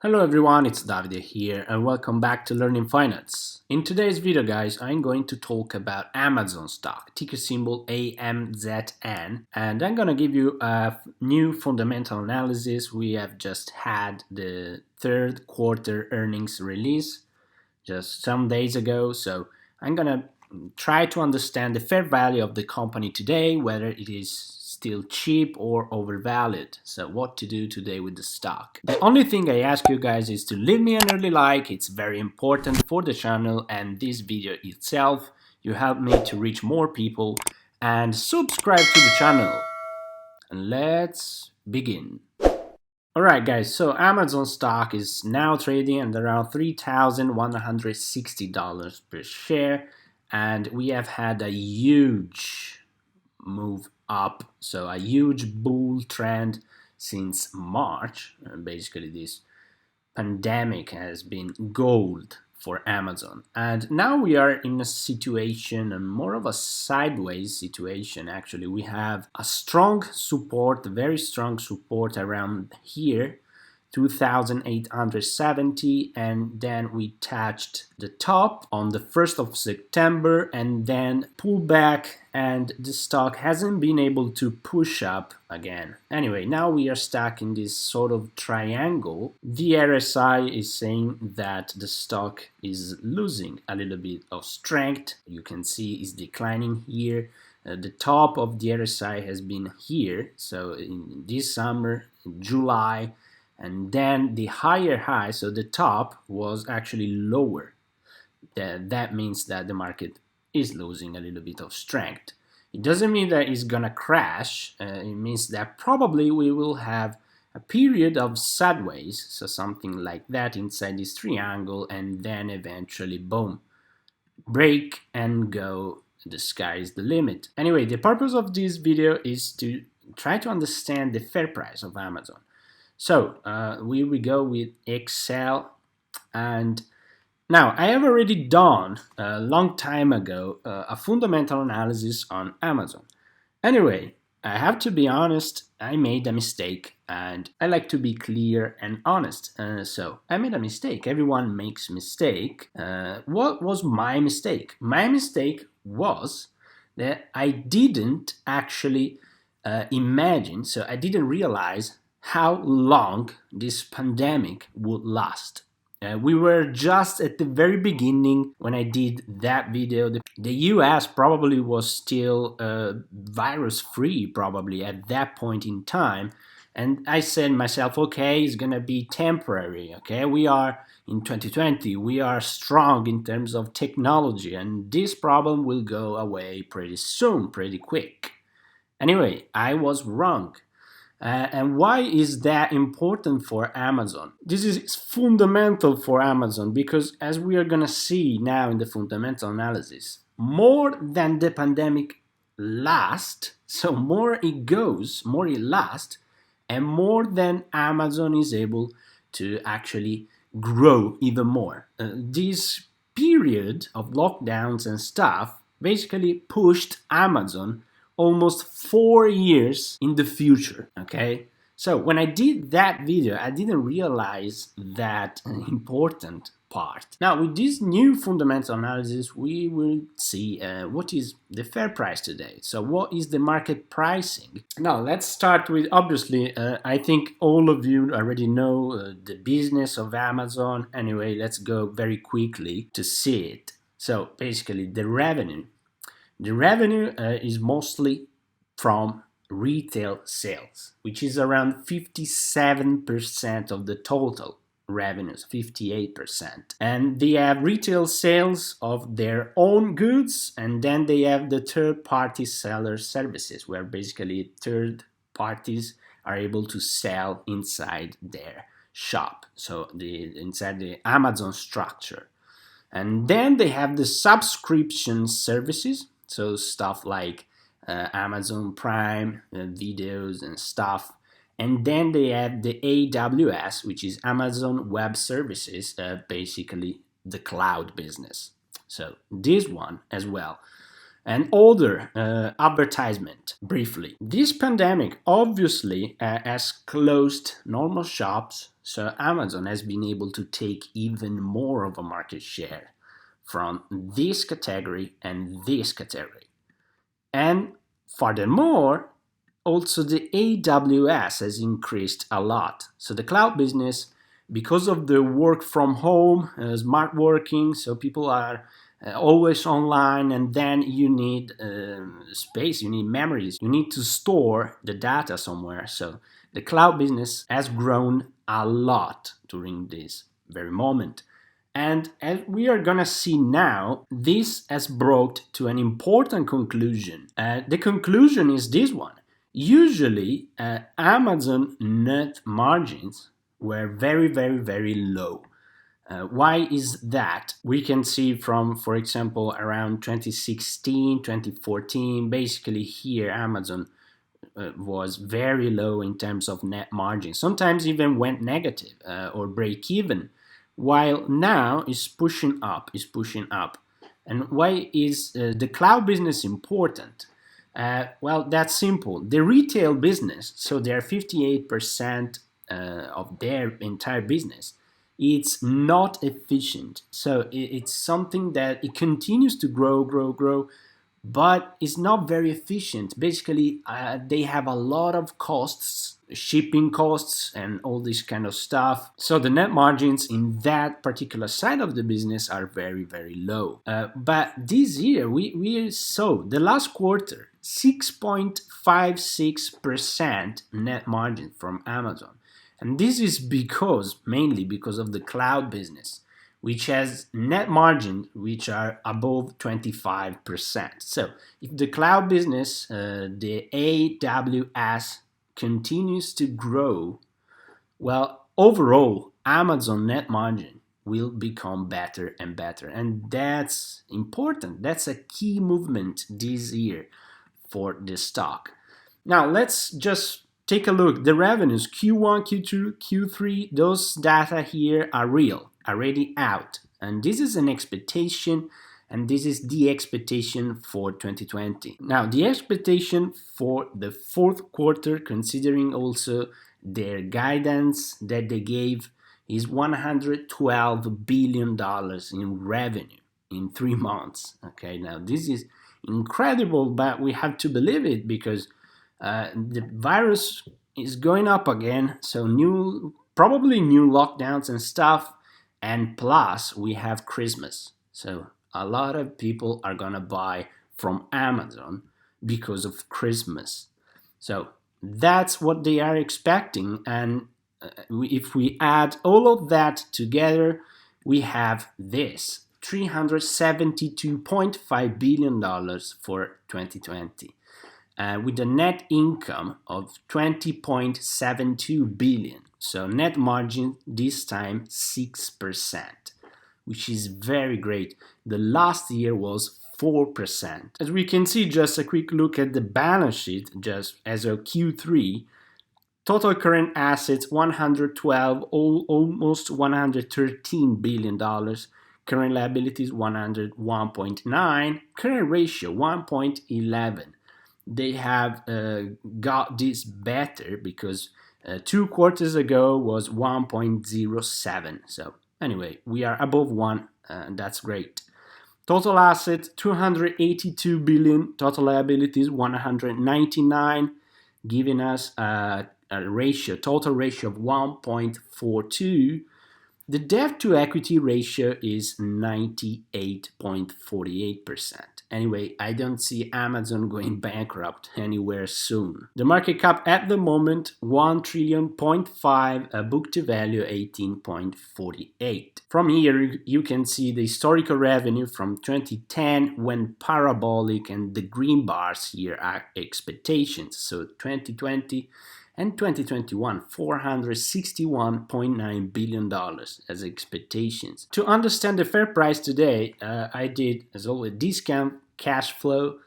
Hello everyone, it's Davide here and welcome back to Learning Finance. In today's video guys, I'm going to talk about Amazon stock, ticker symbol AMZN, and I'm going to give you a new fundamental analysis. We have just had the third quarter earnings release just some days ago, so I'm going to try to understand the fair value of the company today, whether it is still cheap or overvalued. So what to do today with the stock. The only thing I ask you guys is to leave me an early like. It's very important for the channel and this video itself. You help me to reach more people, and subscribe to the channel. And let's begin. Alright guys, so Amazon stock is now trading at around $3,160 per share, and we have had a huge move up, so a huge bull trend since March. Basically this pandemic has been gold for Amazon, and now we are in a situation, and more of a sideways situation actually. We have a strong support, very strong support around here, 2,870, and then we touched the top on the 1st of September and then pull back, and the stock hasn't been able to push up again. Anyway, now we are stuck in this sort of triangle. The RSI is saying that the stock is losing a little bit of strength. You can see it's declining here. The top of the RSI has been here, so in this summer, July, and then the higher high, so the top was actually lower. That means that the market is losing a little bit of strength. It doesn't mean that it's gonna crash. It means that probably we will have a period of sideways, so something like that inside this triangle, and then eventually boom, break and go. The sky is the limit. Anyway, the purpose of this video is to try to understand the fair price of Amazon. So we go with Excel, and now I have already done a long time ago a fundamental analysis on Amazon. Anyway, I have to be honest, I made a mistake, and I like to be clear and honest. So I made a mistake. Everyone makes mistake. What was my mistake? My mistake was that I didn't actually imagine, so I didn't realize how long this pandemic would last. We were just at the very beginning when I did that video. The US probably was still virus-free probably at that point in time. And I said myself, okay, it's gonna be temporary, okay? We are in 2020, we are strong in terms of technology, and this problem will go away pretty soon, pretty quick. Anyway, I was wrong. And why is that important for Amazon? This is fundamental for Amazon because, as we are going to see now in the fundamental analysis, more than the pandemic lasts, so more it goes, more it lasts, and more than Amazon is able to actually grow even more. This period of lockdowns and stuff basically pushed Amazon almost 4 years in the future, okay? So when I did that video, I didn't realize that important part. Now, with this new fundamental analysis, we will see what is the fair price today. So what is the market pricing? Now, let's start with, obviously, I think all of you already know the business of Amazon. Anyway, let's go very quickly to see it. So basically, the revenue. The revenue is mostly from retail sales, which is around 57% of the total revenues, 58%. And they have retail sales of their own goods, and then they have the third-party seller services, where basically third parties are able to sell inside their shop, so inside the Amazon structure. And then they have the subscription services, so stuff like Amazon Prime videos and stuff. And then they have the AWS, which is Amazon Web Services, basically the cloud business. So this one as well. And other advertisement, briefly. This pandemic obviously has closed normal shops, So Amazon has been able to take even more of a market share from this category and this category. And furthermore, also the AWS has increased a lot. So the cloud business, because of the work from home, smart working, so people are always online, and then you need space, you need memories, you need to store the data somewhere. So the cloud business has grown a lot during this very moment. And as we are gonna see now, this has brought to an important conclusion. The conclusion is this one. Usually, Amazon net margins were very, very, very low. Why is that? We can see from, for example, around 2016, 2014, basically here Amazon was very low in terms of net margin. Sometimes even went negative or break even, while now is pushing up, And why is the cloud business important? Well, that's simple. The retail business, so they're 58% of their entire business. It's not efficient. So it's something that it continues to grow, but it's not very efficient. Basically, they have a lot of costs, shipping costs, and all this kind of stuff. So the net margins in that particular side of the business are very, very low. But this year, we saw the last quarter, 6.56% net margin from Amazon. And this is mainly because of the cloud business, which has net margins which are above 25%. So if the cloud business, the AWS, continues to grow, well, overall, Amazon net margin will become better and better. And that's important. That's a key movement this year for the stock. Now, let's just take a look. The revenues, Q1, Q2, Q3, those data here are real, already out. And this is an expectation, and this is the expectation for 2020. Now, the expectation for the fourth quarter, considering also their guidance that they gave, is $112 billion in revenue in 3 months. Okay, now this is incredible, but we have to believe it because the virus is going up again, so probably new lockdowns and stuff, and plus we have Christmas. So a lot of people are gonna buy from Amazon because of Christmas. So that's what they are expecting, and if we add all of that together, we have this $372.5 billion for 2020. With a net income of 20.72 billion. So net margin this time 6%, which is very great. The last year was 4%. As we can see, just a quick look at the balance sheet, just as of Q3, total current assets 112, almost $113 billion. Current liabilities 101.9, current ratio 1.11. They have got this better because 2 quarters ago was 1.07. So anyway, we are above 1, and that's great. Total assets 282 billion, total liabilities 199, giving us a total ratio of 1.42. The debt to equity ratio is 98.48%. Anyway, I don't see Amazon going bankrupt anywhere soon. The market cap at the moment, 1.5 trillion, book to value 18.48. From here, you can see the historical revenue from 2010 went parabolic, and the green bars here are expectations. So 2020 and 2021, $461.9 billion as expectations. To understand the fair price today, I did, as always, discount cash flow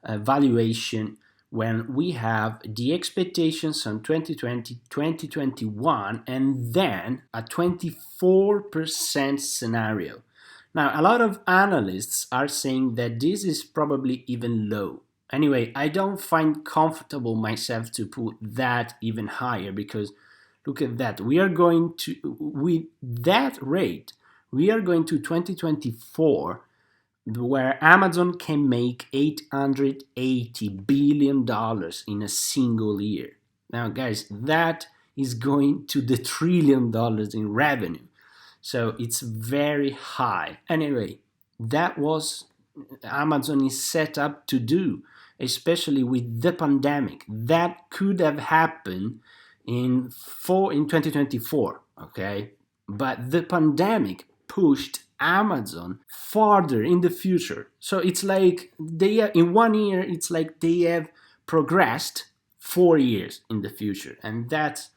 valuation when we have the expectations on 2020, 2021, and then a 24% scenario. Now, a lot of analysts are saying that this is probably even low. Anyway, I don't find comfortable myself to put that even higher because Look at that. We are going to, with that rate, we are going to 2024, where Amazon can make $880 billion in a single year. Now, guys, that is going to the $1 trillion in revenue. So it's very high. Anyway, that was Amazon is set up to do, especially with the pandemic. That could have happened in 2024, okay? But the pandemic pushed Amazon farther in the future. So it's like in 1 year, it's like they have progressed 4 years in the future, and that's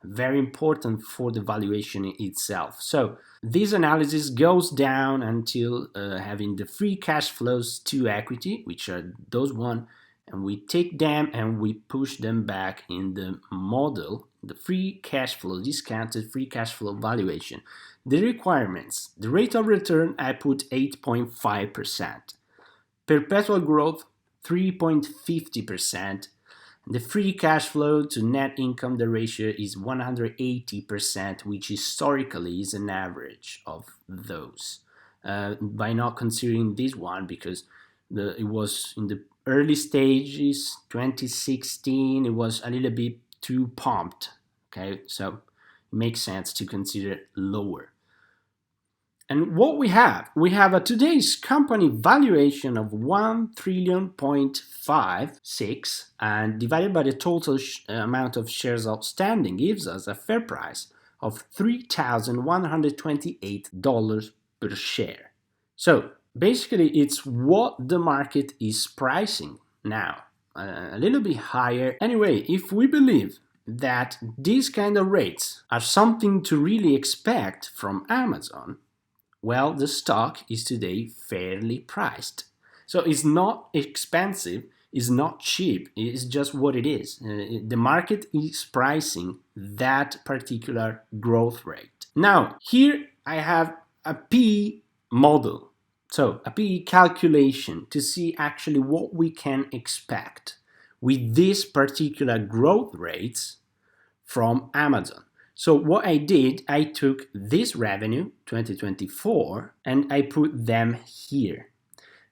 very important for the valuation itself. So this analysis goes down until having the free cash flows to equity, which are those one, and we take them and we push them back in the model, the free cash flow, discounted free cash flow valuation. The requirements, the rate of return, I put 8.5%. Perpetual growth, 3.50%. The free cash flow to net income, the ratio is 180%, which historically is an average of those. By not considering this one, because it was in the early stages, 2016, it was a little bit too pumped. Okay, so it makes sense to consider lower. And what we have a today's company valuation of 1 trillion.56, and divided by the total amount of shares outstanding gives us a fair price of $3,128 per share. So basically it's what the market is pricing now, a little bit higher. Anyway, if we believe that these kind of rates are something to really expect from Amazon, well, the stock is today fairly priced. So it's not expensive, it's not cheap, it's just what it is. The market is pricing that particular growth rate. Now, here I have a P model, so a P calculation to see actually what we can expect with these particular growth rates from Amazon. So what I did, I took this revenue, 2024, and I put them here.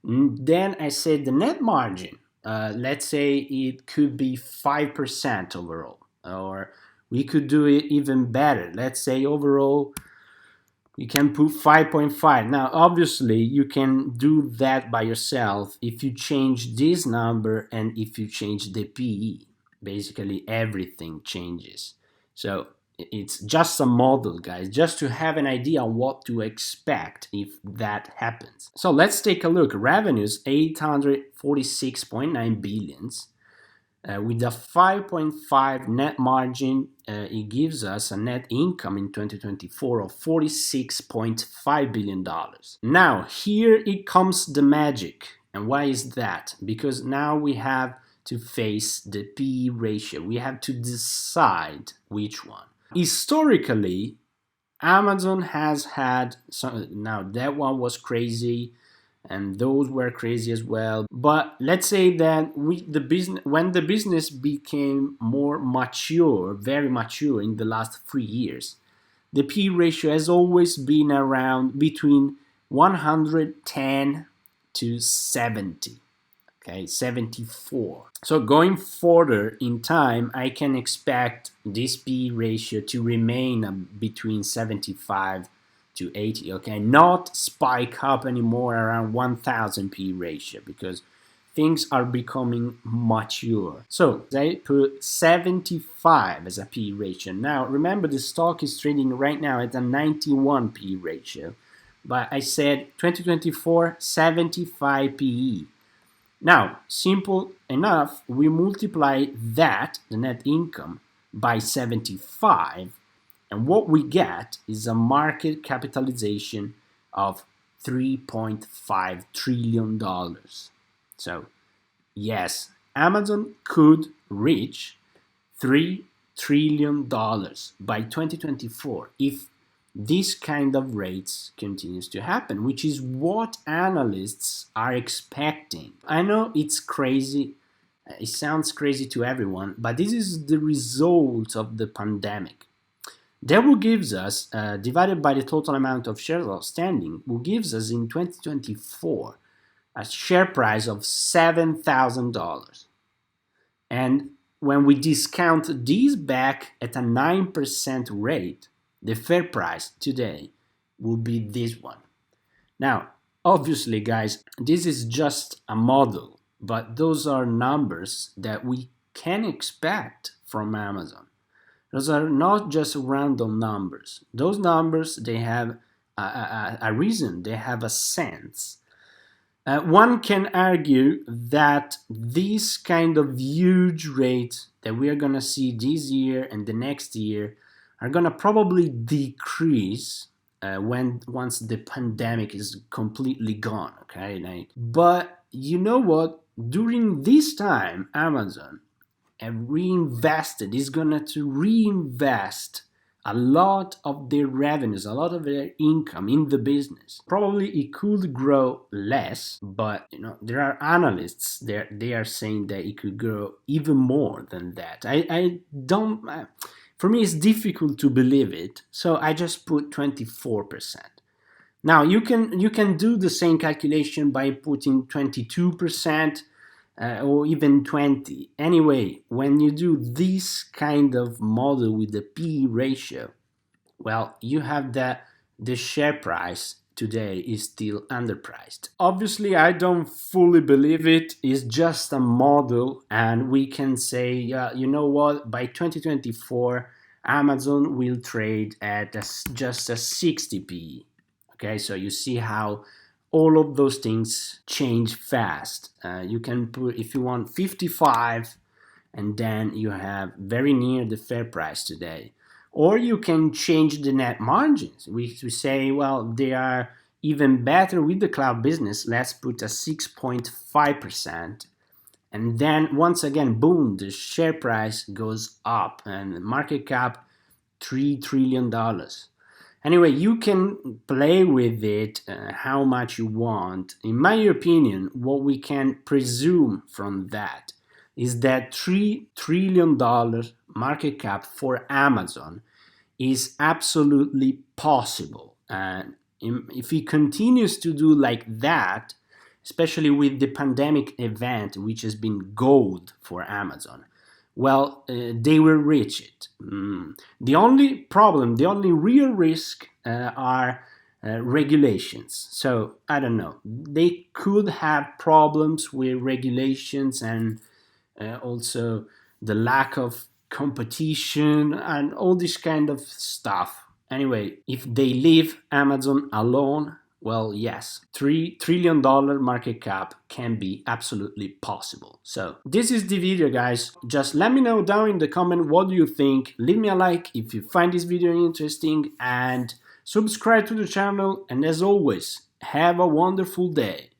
Then I said the net margin, let's say it could be 5% overall, or we could do it even better. Let's say overall we can put 5.5. Now, obviously, you can do that by yourself if you change this number and if you change the PE. Basically, everything changes. So it's just a model, guys, just to have an idea on what to expect if that happens. So let's take a look. Revenues, 846.9 billions. With a 5.5 net margin, it gives us a net income in 2024 of $46.5 billion. Now, here it comes the magic. And why is that? Because now we have to face the PE ratio. We have to decide which one. Historically, Amazon has had now that one was crazy, and those were crazy as well. But let's say that when the business became more mature, very mature in the last 3 years, the P ratio has always been around between 110 to 70. Okay, 74. So going further in time, I can expect this P ratio to remain between 75 to 80. Okay, not spike up anymore around 1000 P ratio, because things are becoming mature. So I put 75 as a P ratio. Now remember, the stock is trading right now at a 91 P ratio, but I said 2024 75 PE. Now, simple enough, we multiply that, the net income, by 75, and what we get is a market capitalization of $3.5 trillion. So, yes, Amazon could reach $3 trillion by 2024 if this kind of rates continues to happen, which is what analysts are expecting. I know it's crazy, it sounds crazy to everyone, but this is the result of the pandemic. That will gives us, divided by the total amount of shares outstanding, will gives us in 2024 a share price of $7,000. And when we discount these back at a 9% rate, the fair price today will be this one. Now, obviously, guys, this is just a model, but those are numbers that we can expect from Amazon. Those are not just random numbers. Those numbers, they have a reason, they have a sense. One can argue that this kind of huge rate that we are going to see this year and the next year are going to probably decrease once the pandemic is completely gone, okay? But you know what? During this time, Amazon is going to reinvest a lot of their revenues, a lot of their income in the business. Probably it could grow less, but there are analysts there, they are saying that it could grow even more than that. I don't, for me it's difficult to believe it, so I just put 24%. Now you can do the same calculation by putting 22%. Or even 20. Anyway, when you do this kind of model with the P/E ratio, well, you have that the share price today is still underpriced. Obviously, I don't fully believe it. It's just a model, and we can say, you know what, by 2024, Amazon will trade at just a 60 P/E. Okay, so you see how all of those things change fast. You can put, if you want, 55, and then you have very near the fair price today. Or you can change the net margins. We say, well, they are even better with the cloud business. Let's put a 6.5%. And then once again, boom, the share price goes up and market cap $3 trillion. Anyway, you can play with it how much you want. In my opinion, what we can presume from that is that $3 trillion market cap for Amazon is absolutely possible. And if it continues to do like that, especially with the pandemic event, which has been gold for Amazon, well, they will reach it. The only problem, the only real risk are regulations. So, I don't know. They could have problems with regulations and also the lack of competition and all this kind of stuff. Anyway, if they leave Amazon alone, well, yes, $3 trillion market cap can be absolutely possible. So this is the video, guys. Just let me know down in the comment what do you think. Leave me a like if you find this video interesting and subscribe to the channel. And as always, have a wonderful day.